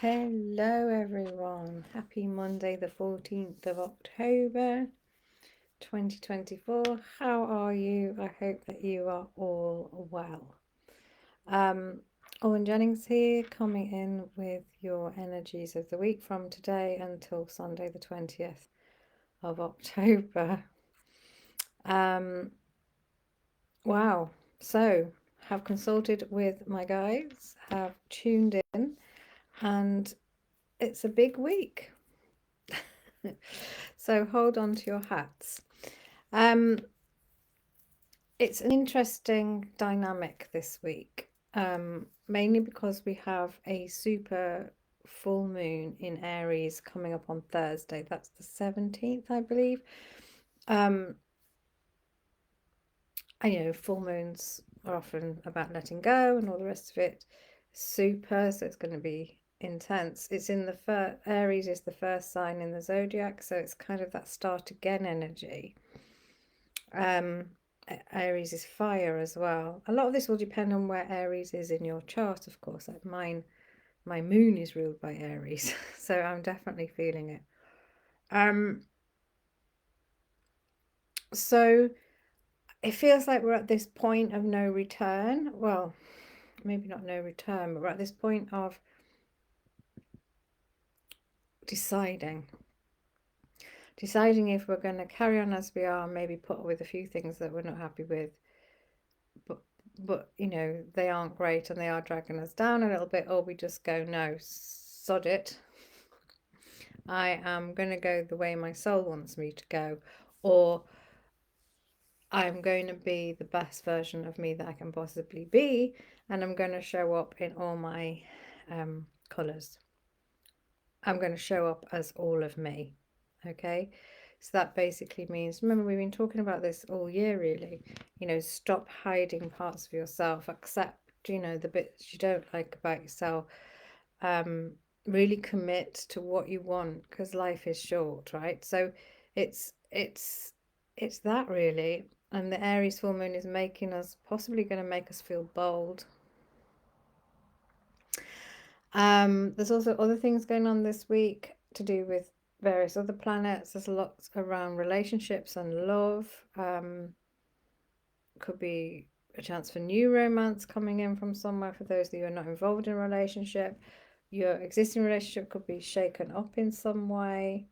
Hello everyone. Happy Monday the 14th of October 2024. How are you? I hope that you are all well. Owen Jennings here, coming in with your energies of the week from today until Sunday the 20th of October. Wow. So, have consulted with my guides, have tuned in, and it's a big week. So hold on to your hats. It's an interesting dynamic this week, mainly because we have a super full moon in Aries coming up on Thursday. That's the 17th, I believe. And full moons are often about letting go and all the rest of it. Super, so it's going to be intense. It's in the Aries is the first sign in the zodiac, so it's kind of that start again energy. Aries is fire as well. A lot of this will depend on where Aries is in your chart, of course. Like my moon is ruled by Aries, so I'm definitely feeling it. So it feels like we're at this point of no return. Well, maybe not no return, but we're at this point of deciding if we're going to carry on as we are, maybe put up with a few things that we're not happy with, but they aren't great and they are dragging us down a little bit, or we just go, no, sod it, I am going to go the way my soul wants me to go, or I'm going to be the best version of me that I can possibly be, and I'm going to show up in all my colours. I'm going to show up as all of me. Okay, so that basically means, remember, we've been talking about this all year, really. Stop hiding parts of yourself, accept the bits you don't like about yourself, really commit to what you want, because life is short, right? So it's that, really. And the Aries full moon is making us, possibly going to make us feel bold. There's also other things going on this week to do with various other planets. There's lots around relationships and love. Could be a chance for new romance coming in from somewhere for those of you who are not involved in a relationship. Your existing relationship could be shaken up in some way.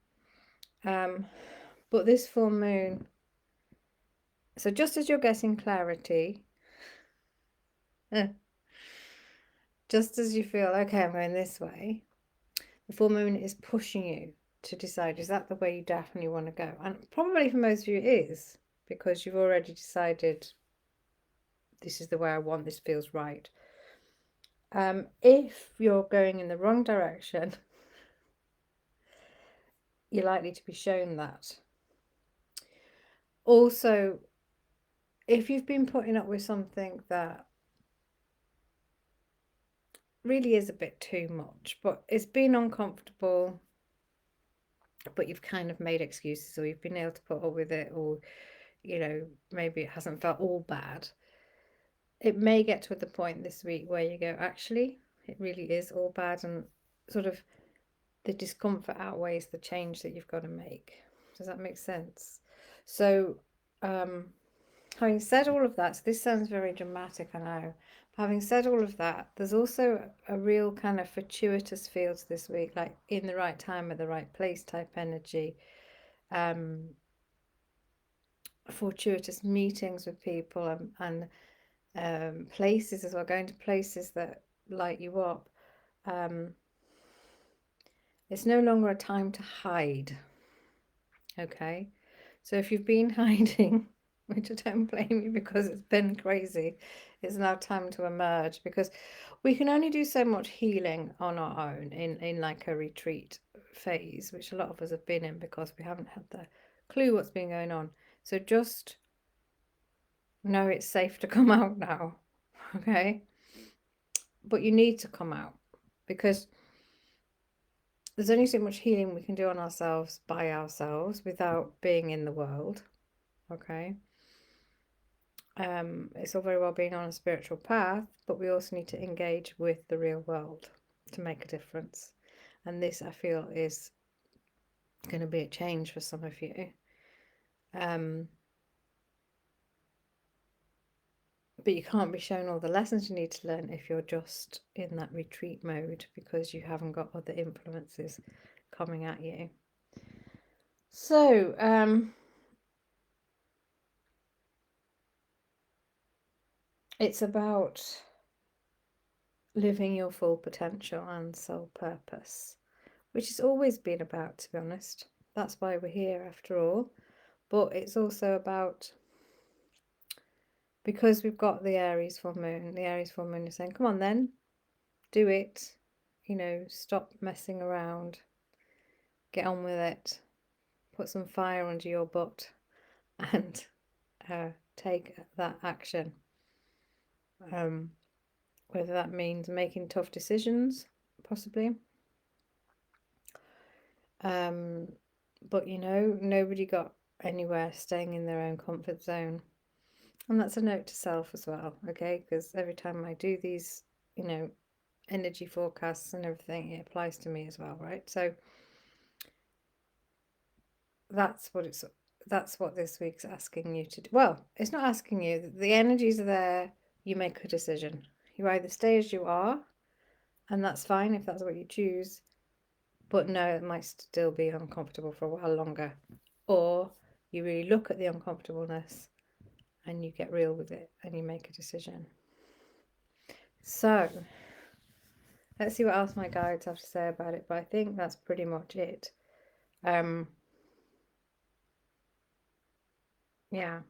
But this full moon, so just as you're getting clarity, just as you feel, okay, I'm going this way, the full moon is pushing you to decide, is that the way you definitely want to go? And probably for most of you it is, because you've already decided, this is the way I want, this feels right. If you're going in the wrong direction, you're likely to be shown that. Also, if you've been putting up with something that really is a bit too much, but it's been uncomfortable, but you've kind of made excuses, or you've been able to put up with it, or maybe it hasn't felt all bad, it may get to the point this week where you go, actually, it really is all bad, and sort of the discomfort outweighs the change that you've got to make. Does that make sense? So, having said all of that, so this sounds very dramatic, I know. Having said all of that, there's also a real kind of fortuitous fields this week, like in the right time at the right place type energy. Fortuitous meetings with people, and places as well, going to places that light you up. It's no longer a time to hide. Okay, so if you've been hiding, which I don't blame you, because it's been crazy, it's now time to emerge, because we can only do so much healing on our own in like a retreat phase, which a lot of us have been in because we haven't had the clue what's been going on. So just know it's safe to come out now. Okay, but you need to come out, because there's only so much healing we can do on ourselves by ourselves without being in the world. Okay, it's all very well being on a spiritual path, but we also need to engage with the real world. to make a difference. And this, I feel, is going to be a change for some of you. But you can't be shown all the lessons you need to learn if you're just in that retreat mode, because you haven't got other influences coming at you. So, it's about living your full potential and soul purpose, which it's always been about, to be honest. That's why we're here after all. But it's also about, because we've got the Aries full moon is saying, come on then, do it. You know, stop messing around. Get on with it. Put some fire under your butt and take that action. Whether that means making tough decisions, possibly. But you know, nobody got anywhere staying in their own comfort zone. And that's a note to self as well, okay? Because every time I do these, you know, energy forecasts and everything, it applies to me as well, right? So that's what this week's asking you to do. Well, it's not asking you. The energies are there. You make a decision. You either stay as you are, and that's fine if that's what you choose, but no, it might still be uncomfortable for a while longer. Or you really look at the uncomfortableness and you get real with it and you make a decision. So let's see what else my guides have to say about it, but I think that's pretty much it. Yeah.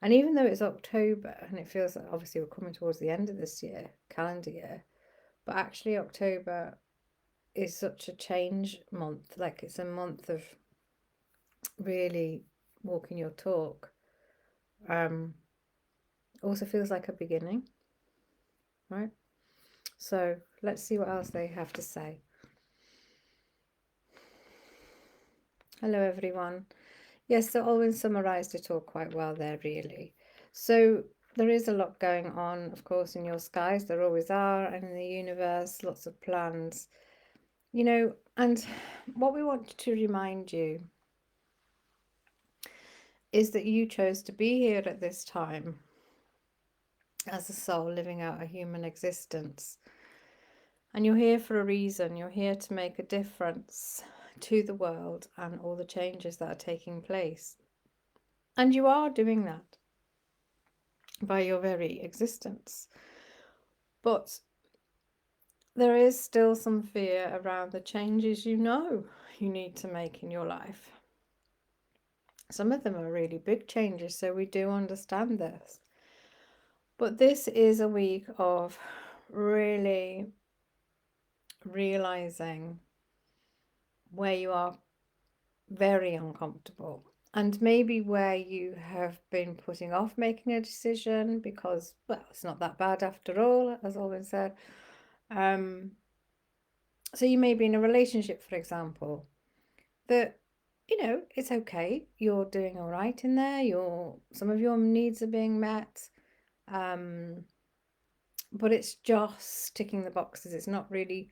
And even though it's October and it feels like obviously we're coming towards the end of this year, calendar year, but actually October is such a change month. Like, it's a month of really walking your talk. Also feels like a beginning, right? So let's see what else they have to say. Hello everyone. Yes, so Alwyn summarised it all quite well there, really. So there is a lot going on, of course, in your skies. There always are, and in the universe, lots of plans. You know, and what we want to remind you is that you chose to be here at this time as a soul living out a human existence. And you're here for a reason. You're here to make a difference to the world and all the changes that are taking place. And you are doing that by your very existence. But there is still some fear around the changes you know you need to make in your life. Some of them are really big changes, so we do understand this. But this is a week of really realizing where you are very uncomfortable, and maybe where you have been putting off making a decision because, well, it's not that bad after all, as Alwyn said. So you may be in a relationship, for example, that, you know, it's okay, you're doing all right in there, some of your needs are being met, but it's just ticking the boxes. It's not really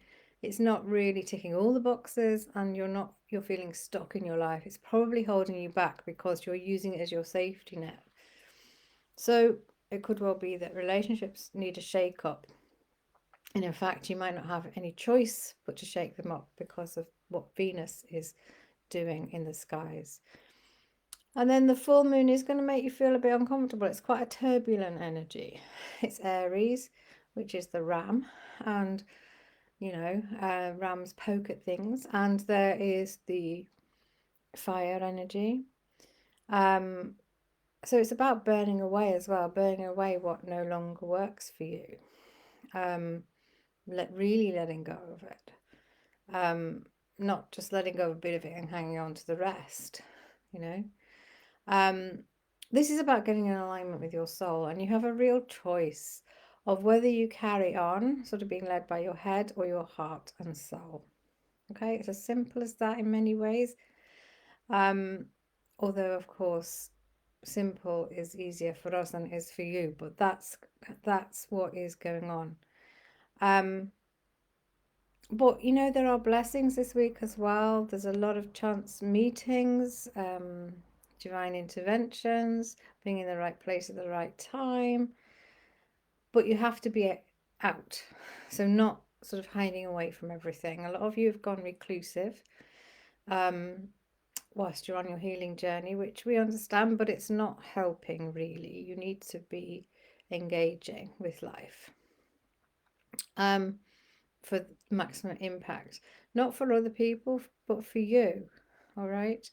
ticking all the boxes, and you're feeling stuck in your life. It's probably holding you back because you're using it as your safety net. So it could well be that relationships need a shake up. And in fact, you might not have any choice but to shake them up because of what Venus is doing in the skies. And then the full moon is going to make you feel a bit uncomfortable. It's quite a turbulent energy. It's Aries, which is the ram, and you know, rams poke at things. And there is the fire energy. So it's about burning away as well, burning away what no longer works for you. Really letting go of it. Not just letting go of a bit of it and hanging on to the rest, you know. This is about getting in alignment with your soul, and you have a real choice of whether you carry on sort of being led by your head or your heart and soul. Okay, it's as simple as that in many ways. Although of course simple is easier for us than it is for you, but that's what is going on. But you know, there are blessings this week as well. There's a lot of chance meetings, divine interventions, being in the right place at the right time. But you have to be out. So not sort of hiding away from everything. A lot of you have gone reclusive whilst you're on your healing journey, which we understand, but it's not helping really. You need to be engaging with life for maximum impact, not for other people, but for you. All right.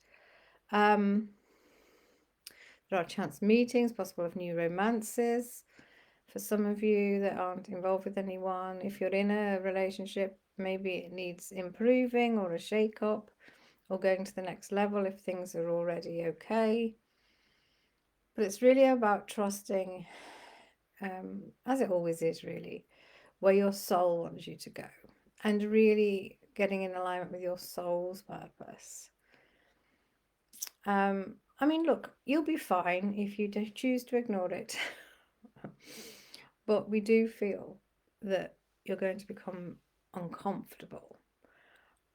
There are chance meetings, possible of new romances. For some of you that aren't involved with anyone, if you're in a relationship, maybe it needs improving or a shake up or going to the next level if things are already okay. But it's really about trusting, as it always is, really, where your soul wants you to go and really getting in alignment with your soul's purpose. I mean, look, you'll be fine if you choose to ignore it. But we do feel that you're going to become uncomfortable.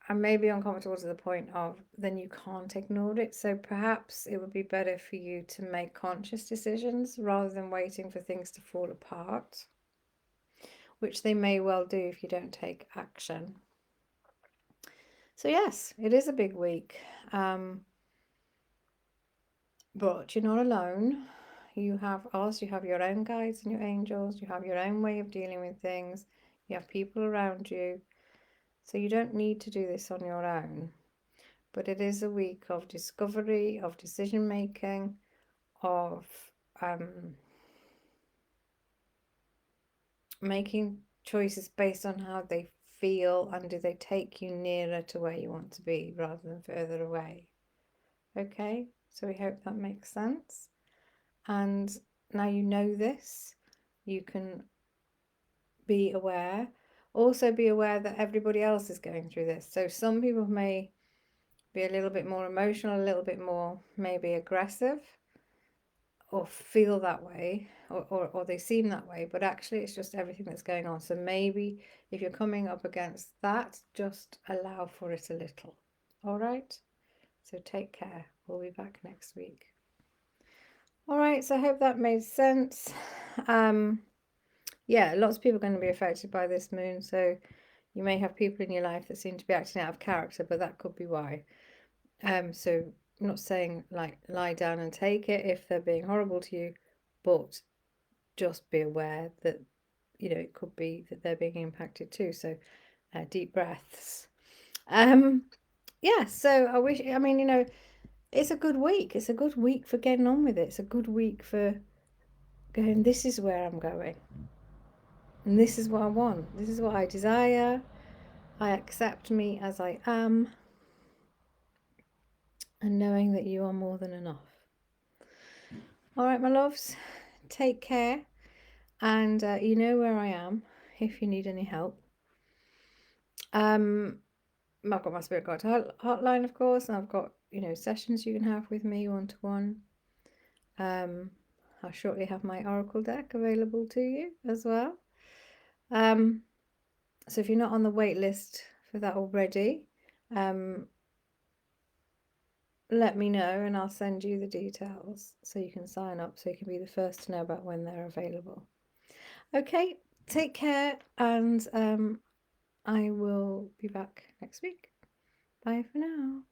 And maybe uncomfortable to the point of then you can't ignore it. So perhaps it would be better for you to make conscious decisions rather than waiting for things to fall apart, which they may well do if you don't take action. So yes, it is a big week. But you're not alone. You have us, you have your own guides and your angels, you have your own way of dealing with things, you have people around you. So you don't need to do this on your own. But it is a week of discovery, of decision making, of making choices based on how they feel and do they take you nearer to where you want to be rather than further away. Okay, so we hope that makes sense. And now you know this, you can be aware. Also be aware that everybody else is going through this. So some people may be a little bit more emotional, a little bit more maybe aggressive, or feel that way, or they seem that way, but actually it's just everything that's going on. So maybe if you're coming up against that, just allow for it a little. All right? So take care. We'll be back next week. All right, so I hope that made sense. Yeah, lots of people are going to be affected by this moon, so you may have people in your life that seem to be acting out of character, but that could be why. So I'm not saying like lie down and take it if they're being horrible to you, but just be aware that, you know, it could be that they're being impacted too. So deep breaths. Yeah, so I mean, you know, it's a good week. It's a good week for getting on with it. It's a good week for going, this is where I'm going. And this is what I want. This is what I desire. I accept me as I am. And knowing that you are more than enough. All right, my loves, take care. And you know where I am if you need any help. I've got my spirit guide hotline, of course, and I've got, you know, sessions you can have with me one-to-one. I'll shortly have my oracle deck available to you as well. So if you're not on the wait list for that already, let me know and I'll send you the details so you can sign up so you can be the first to know about when they're available. Okay, take care, and I will be back next week. Bye for now.